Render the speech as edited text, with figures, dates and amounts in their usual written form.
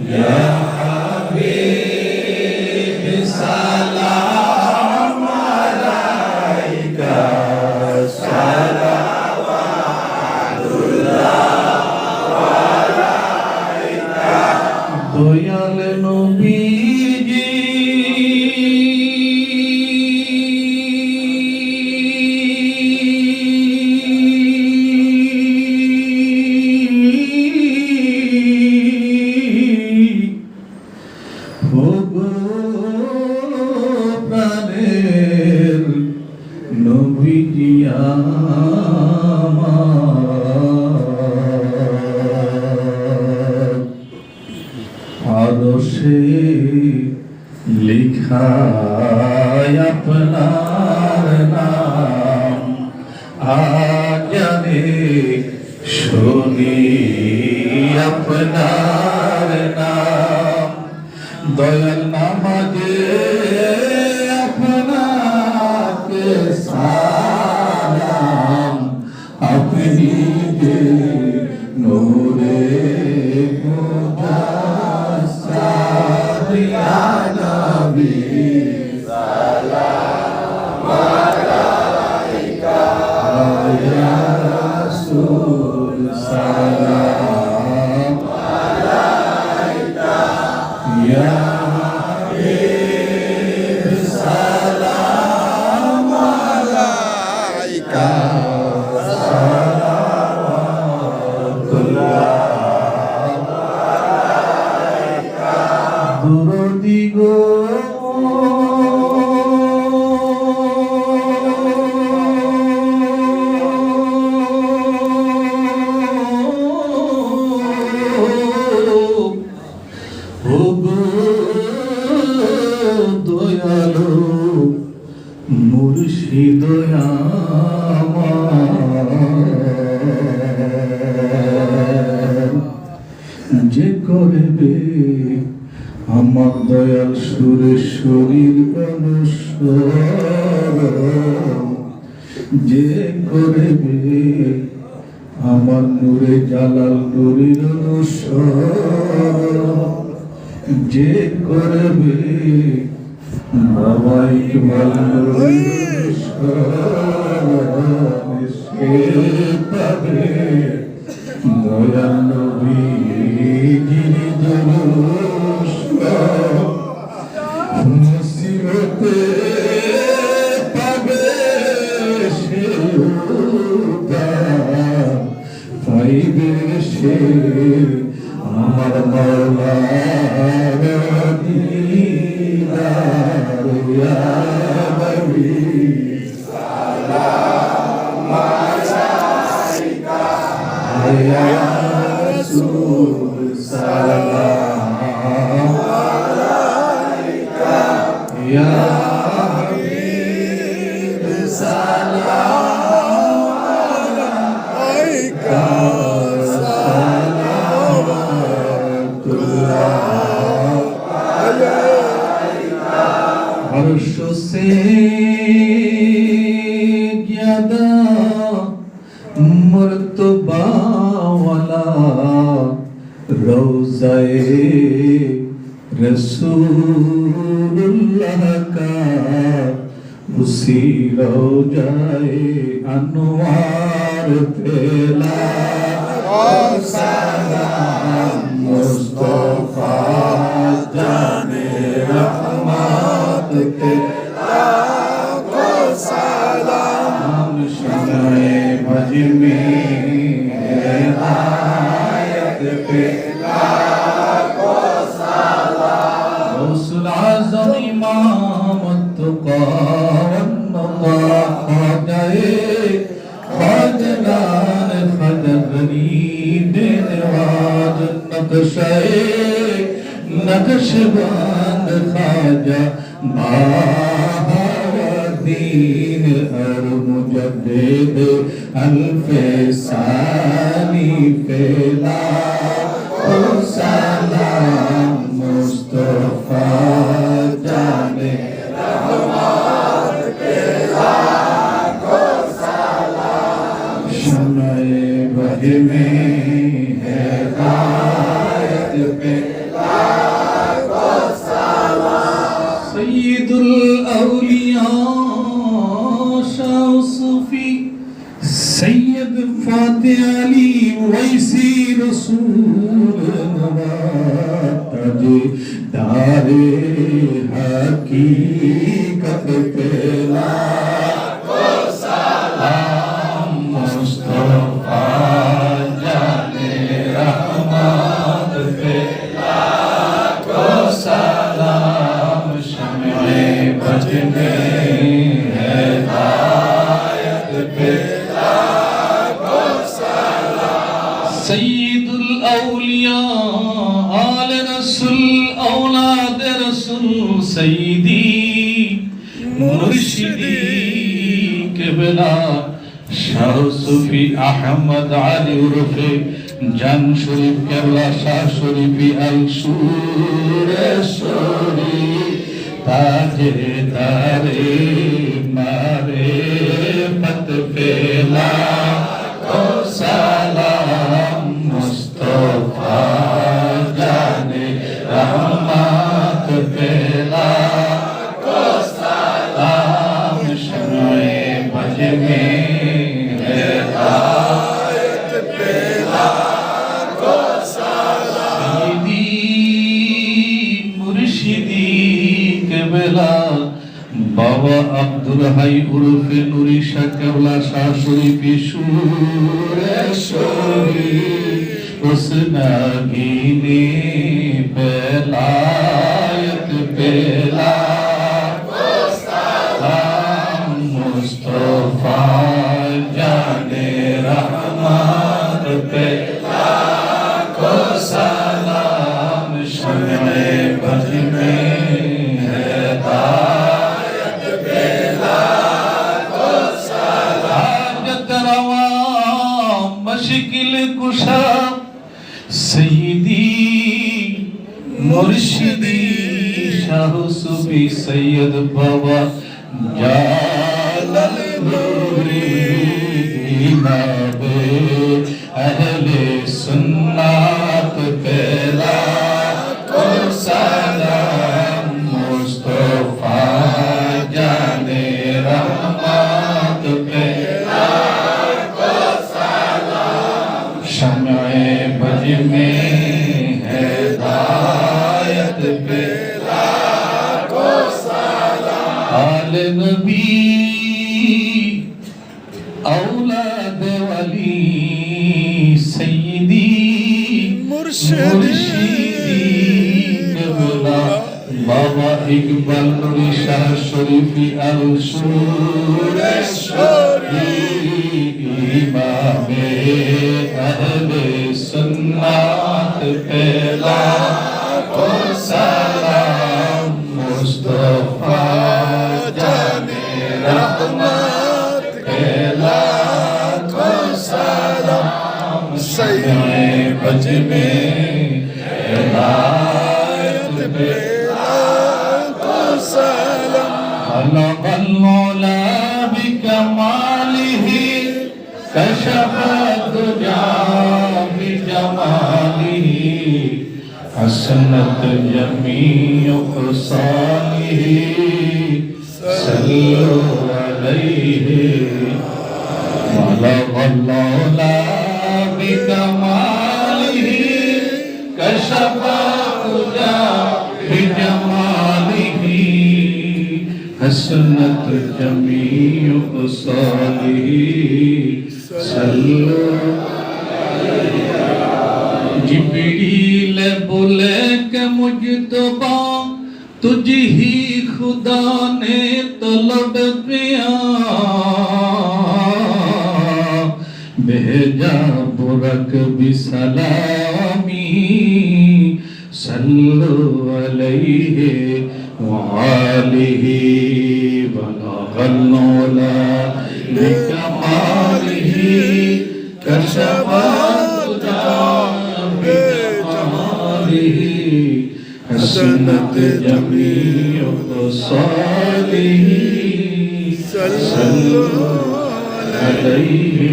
ইয়া হাবিব সালাম আলাইকা সালাওয়াতুল্লাহ আলাইকা দয়াল নবীজি প্রাণের নবীজি আমার আরশে লিখা আপনার নাম আজানে শুনি আপনার নাম দয়াল নামাজে আপনাকে সালাম আপনি যে নূরে মুজাসসাদ ইয়া নবী সালাম আলাইকা ইয়া রাসূল সালাম আলাইকা ইয়া হাবিব সালাম আলাইকা দুরুদি গো দয়ালু মুর্শিদ আমার যে করবে আমার দয়াল সুরেশ্বরীর অনুসরণ যে করবে আমার নূরে জালাল নূরের অনুসরণ যে করবে বাবা ইকবাল নূরের অনুসরণ সে পাবে দয়াল নবীজির দরুদ মুসিবতে পাবে সে উদ্ধার পাইবে সে আমার মাওলার দিদার ইয়া নবী সালাম আলাইকা ইয়া রাসূল সালাম আলাইকা ইয়া হাবিব সালাম আলাইকা সালাওয়াতুল্লাহ আলাইকা अर्श से ज़्यादा मर्तबा वाला रोज़ाए रसूलुल्लाह का उसी रोज़ाए अनवार फैला और सलाम मुस्तफा जाने रहमत के लाखों सलाम शम्ए भज में हिदायत पे लाखों सलाम गौसुल आज़म इमाम तुक़ा वन्नक़ा ख़ाजाए ख़ाजगान ख़जा गरीब नवाज नक्शाए नक्शबंद ख़ाजा बाहरदीन और मुजद्दिद अल्फ़सानी फ़ैला सलाम मुस्तफ़ा जाने रहमत पे लाखों सलाम शम्ए बज में हिदायत पे अली वैसी रसूल नवाज दारे हकीकत पे लाखो सलाम मुस्तफा जाने रहमत पे लाखो सलाम शम्मे बज में हिदायत पे लाखो सलाम सय्यदुल औलिया आले रसूल औलाद रसूल सय्यदी मुर्शिदी केबला शाह सूफी अहमद अली उर्फे जान शरीफ केबला शाह शरीफी अल सुरेश्वरी ताजे दारे मारे मत पेला को सलाम मुस्तफा जाने रहमत पेला को सलाम शम्मे बज में हिदायत पेला को सलाम मुर्शिदी केबला बाबा अब्दुल हाई उर्फे नूरी शाह केबला शाह शरीफी सुरेश्वरी उसनागीने बेलायत पेला को सलाम मुस्तफा जाने रहमत पेला को सलाम शम्मे बज में हिदायत पेला को सलाम हाजत रवा मुश्किल कुशा सय्यदी मुर्शिदी शाह सूफी सैयद बाबा जालल नूरी इमामे अहले सुन्नत पेला को सलाम मुस्तफा जाने रहमत पेला को सलाम शम्मे बज में हिदायत पेला को सलाम आले नबी औलाद वली सय्यदी मुर्शिदी केबला बाबा इकबाल नूरी शाह शरीफी अल सुरेश्वरी इमामे अहले सुन्नत पेला को सलाम मुस्तफा जाने रहमत पेला को सलाम शम्मे बज में हिदायत पेला को सलाम खलक़ल मौला बिकमालिही कशफ़ दुजा बिजमालिही हसनत जमीउ ख़सालिही सल्लु अलैहि खलक़ल मौला बिकमालिही कशफ़ दुजा बिजमालिही हसनत जमीउ ख़सालिही सल्लु जिब्रील बोले कि मुजतबा तुझ ही खुदा ने तलब किया भेजा बुरक बिसलामी सल्लु अलैहि वालिही बलगल मौला बिकमालिही कशफ़ा हसनत जमीउ ख़सालिही सल्लु अलैहि